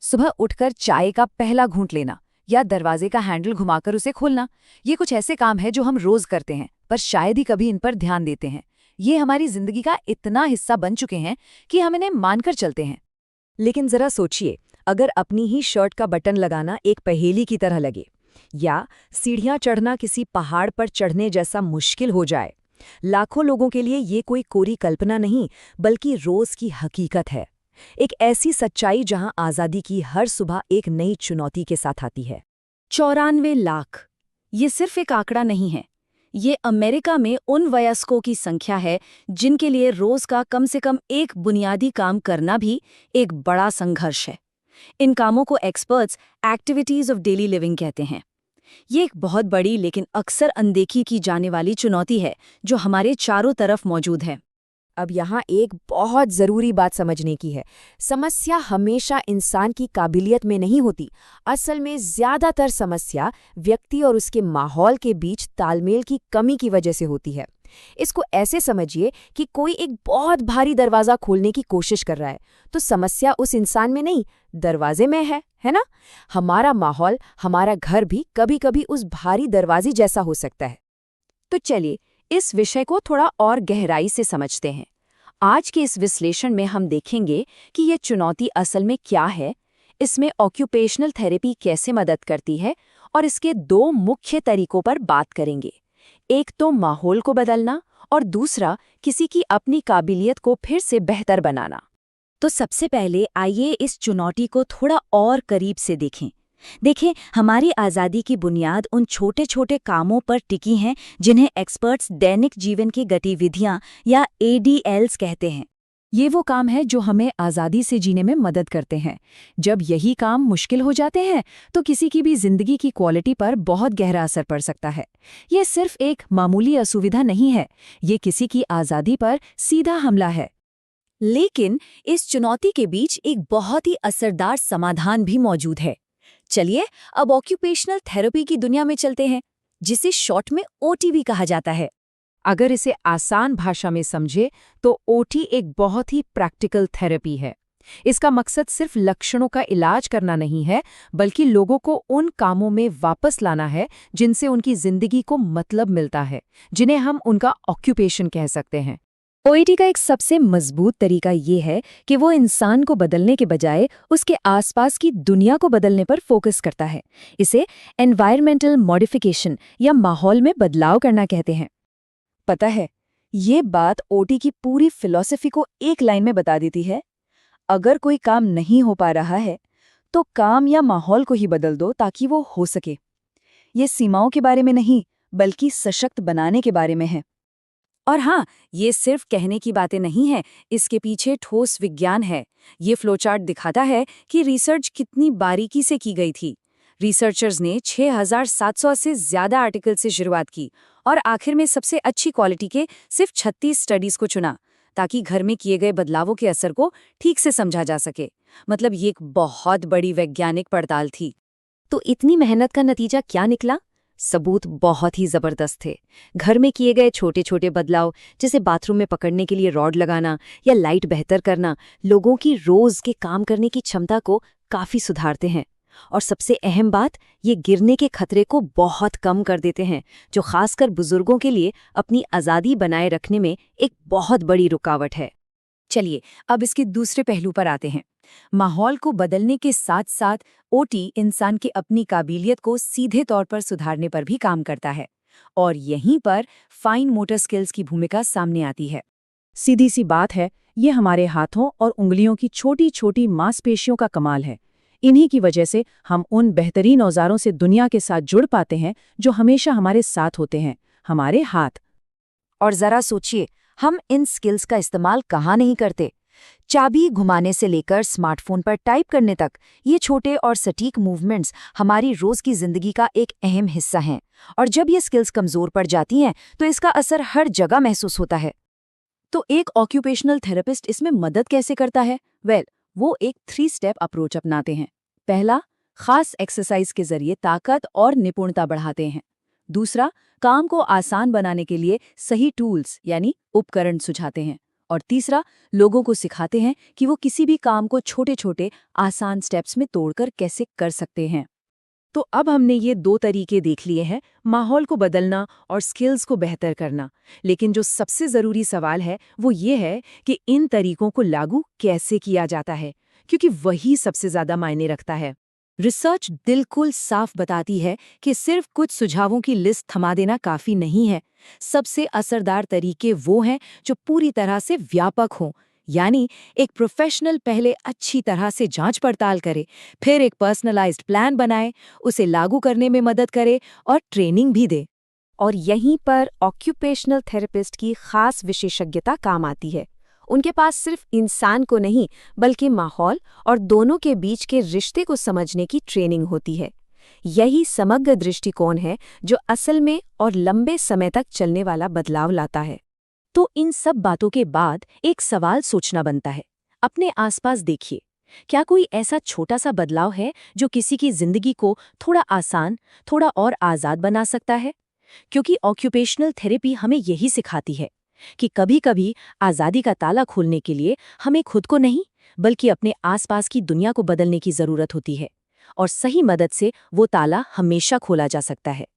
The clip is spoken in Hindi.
सुबह उठकर चाय का पहला घूंट लेना या दरवाजे का हैंडल घुमाकर उसे खोलना, ये कुछ ऐसे काम है जो हम रोज करते हैं, पर शायद ही कभी इन पर ध्यान देते हैं। ये हमारी जिंदगी का इतना हिस्सा बन चुके हैं कि हम इन्हें मानकर चलते हैं। लेकिन जरा सोचिए, अगर अपनी ही शर्ट का बटन लगाना एक पहेली की तरह लगे, या सीढ़ियां चढ़ना किसी पहाड़ पर चढ़ने जैसा मुश्किल हो जाए। लाखों लोगों के लिए ये कोई कोरी कल्पना नहीं, बल्कि रोज की हकीकत है। एक ऐसी सच्चाई जहां आज़ादी की हर सुबह एक नई चुनौती के साथ आती है। 94 लाख, ये सिर्फ एक आंकड़ा नहीं है। ये अमेरिका में उन वयस्कों की संख्या है जिनके लिए रोज का कम से कम एक बुनियादी काम करना भी एक बड़ा संघर्ष है। इन कामों को experts activities of daily living कहते हैं। ये एक बहुत बड़ी लेकिन अक्सर अनदेखी की जाने वाली चुनौती है जो हमारे चारों तरफ मौजूद है। अब यहाँ एक बहुत ज़रूरी बात समझने की है। समस्या हमेशा इंसान की काबिलियत में नहीं होती। असल में ज़्यादातर समस्या व्यक्ति और उसके माहौल के बीच तालमेल की कमी की वजह से होती है। इसको ऐसे समझिए कि कोई एक बहुत भारी दरवाज़ा खोलने की कोशिश कर रहा है, तो समस्या उस इंसान में नहीं, दरवाजे में है ना? हमारा माहौल, हमारा घर भी कभी-कभी उस भारी दरवाजे जैसा हो सकता है। तो चलिए इस विषय को थोड़ा और गहराई से समझते हैं। आज के इस विश्लेषण में हम देखेंगे कि ये चुनौती असल में क्या है, इसमें ऑक्यूपेशनल थेरेपी कैसे मदद करती है, और इसके दो मुख्य तरीकों पर बात करेंगे। एक तो माहौल को बदलना और दूसरा किसी की अपनी काबिलियत को फिर से बेहतर बनाना। तो सबसे पहले आइए इस चुनौती को थोड़ा और करीब से देखें। हमारी आज़ादी की बुनियाद उन छोटे छोटे कामों पर टिकी हैं जिन्हें एक्सपर्ट्स दैनिक जीवन की गतिविधियां या ADLs कहते हैं। ये वो काम है जो हमें आज़ादी से जीने में मदद करते हैं। जब यही काम मुश्किल हो जाते हैं तो किसी की भी जिंदगी की क्वालिटी पर बहुत गहरा असर पड़ सकता है। ये सिर्फ एक मामूली असुविधा नहीं है, ये किसी की आज़ादी पर सीधा हमला है। लेकिन इस चुनौती के बीच एक बहुत ही असरदार समाधान भी मौजूद है। चलिए अब ऑक्यूपेशनल थेरेपी की दुनिया में चलते हैं, जिसे शॉर्ट में OT भी कहा जाता है। अगर इसे आसान भाषा में समझे तो OT एक बहुत ही प्रैक्टिकल थेरेपी है। इसका मकसद सिर्फ लक्षणों का इलाज करना नहीं है, बल्कि लोगों को उन कामों में वापस लाना है जिनसे उनकी जिंदगी को मतलब मिलता है, जिन्हें हम उनका ऑक्यूपेशन कह सकते हैं। OT का एक सबसे मजबूत तरीका ये है कि वो इंसान को बदलने के बजाय उसके आसपास की दुनिया को बदलने पर फोकस करता है। इसे एनवायरमेंटल मॉडिफिकेशन या माहौल में बदलाव करना कहते हैं। पता है, ये बात OT की पूरी फिलॉसफी को एक लाइन में बता देती है। अगर कोई काम नहीं हो पा रहा है तो काम या माहौल को ही बदल दो ताकि वो हो सके। ये सीमाओं के बारे में नहीं, बल्कि सशक्त बनाने के बारे में है। और हाँ, ये सिर्फ कहने की बातें नहीं है, इसके पीछे ठोस विज्ञान है। ये फ्लोचार्ट दिखाता है कि रिसर्च कितनी बारीकी से की गई थी। रिसर्चर्स ने 6700 से ज़्यादा आर्टिकल से शुरुआत की और आखिर में सबसे अच्छी क्वालिटी के सिर्फ 36 स्टडीज़ को चुना, ताकि घर में किए गए बदलावों के असर को ठीक से समझा जा सके। मतलब ये एक बहुत बड़ी वैज्ञानिक पड़ताल थी। तो इतनी मेहनत का नतीजा क्या निकला? सबूत बहुत ही जबरदस्त थे। घर में किए गए छोटे छोटे बदलाव, जैसे बाथरूम में पकड़ने के लिए रॉड लगाना या लाइट बेहतर करना, लोगों की रोज के काम करने की क्षमता को काफी सुधारते हैं। और सबसे अहम बात, ये गिरने के खतरे को बहुत कम कर देते हैं, जो खासकर बुजुर्गों के लिए अपनी आज़ादी बनाए रखने में एक बहुत बड़ी रुकावट है। चलिए अब इसके दूसरे पहलू पर आते हैं। माहौल को बदलने के साथ साथ OT इंसान की अपनी काबिलियत को सीधे तौर पर सुधारने पर भी काम करता है, और यहीं पर फाइन मोटर स्किल्स की भूमिका सामने आती है। सीधी सी बात है, ये हमारे हाथों और उंगलियों की छोटी छोटी मांसपेशियों का कमाल है। इन्हीं की वजह से हम उन बेहतरीन औजारों से दुनिया के साथ जुड़ पाते हैं जो हमेशा हमारे साथ होते हैं, हमारे हाथ। और जरा सोचिए, हम इन स्किल्स का इस्तेमाल कहाँ नहीं करते। चाबी घुमाने से लेकर स्मार्टफोन पर टाइप करने तक, ये छोटे और सटीक मूवमेंट्स हमारी रोज की जिंदगी का एक अहम हिस्सा हैं। और जब ये स्किल्स कमजोर पड़ जाती हैं तो इसका असर हर जगह महसूस होता है। तो एक ऑक्यूपेशनल थेरेपिस्ट इसमें मदद कैसे करता है? वो एक 3 स्टेप अप्रोच अपनाते हैं। पहला, खास एक्सरसाइज के जरिए ताकत और निपुणता बढ़ाते हैं। दूसरा, काम को आसान बनाने के लिए सही टूल्स यानी उपकरण सुझाते हैं। और तीसरा, लोगों को सिखाते हैं कि वो किसी भी काम को छोटे छोटे आसान स्टेप्स में तोड़कर कैसे कर सकते हैं। तो अब हमने ये 2 तरीके देख लिए हैं, माहौल को बदलना और स्किल्स को बेहतर करना। लेकिन जो सबसे ज़रूरी सवाल है वो ये है कि इन तरीकों को लागू कैसे किया जाता है, क्योंकि वही सबसे ज़्यादा मायने रखता है। रिसर्च बिल्कुल साफ बताती है कि सिर्फ कुछ सुझावों की लिस्ट थमा देना काफ़ी नहीं है। सबसे असरदार तरीके वो हैं जो पूरी तरह से व्यापक हों, यानी एक प्रोफेशनल पहले अच्छी तरह से जांच पड़ताल करे, फिर एक पर्सनलाइज्ड प्लान बनाए, उसे लागू करने में मदद करे और ट्रेनिंग भी दे। और यहीं पर ऑक्यूपेशनल थेरेपिस्ट की खास विशेषज्ञता काम आती है। उनके पास सिर्फ इंसान को नहीं बल्कि माहौल और दोनों के बीच के रिश्ते को समझने की ट्रेनिंग होती है। यही समग्र दृष्टिकोण है जो असल में और लंबे समय तक चलने वाला बदलाव लाता है। तो इन सब बातों के बाद एक सवाल सोचना बनता है। अपने आसपास देखिए, क्या कोई ऐसा छोटा सा बदलाव है जो किसी की जिंदगी को थोड़ा आसान, थोड़ा और आज़ाद बना सकता है? क्योंकि ऑक्यूपेशनल थेरेपी हमें यही सिखाती है कि कभी-कभी आज़ादी का ताला खोलने के लिए हमें खुद को नहीं, बल्कि अपने आसपास की दुनिया को बदलने की ज़रूरत होती है। और सही मदद से वो ताला हमेशा खोला जा सकता है।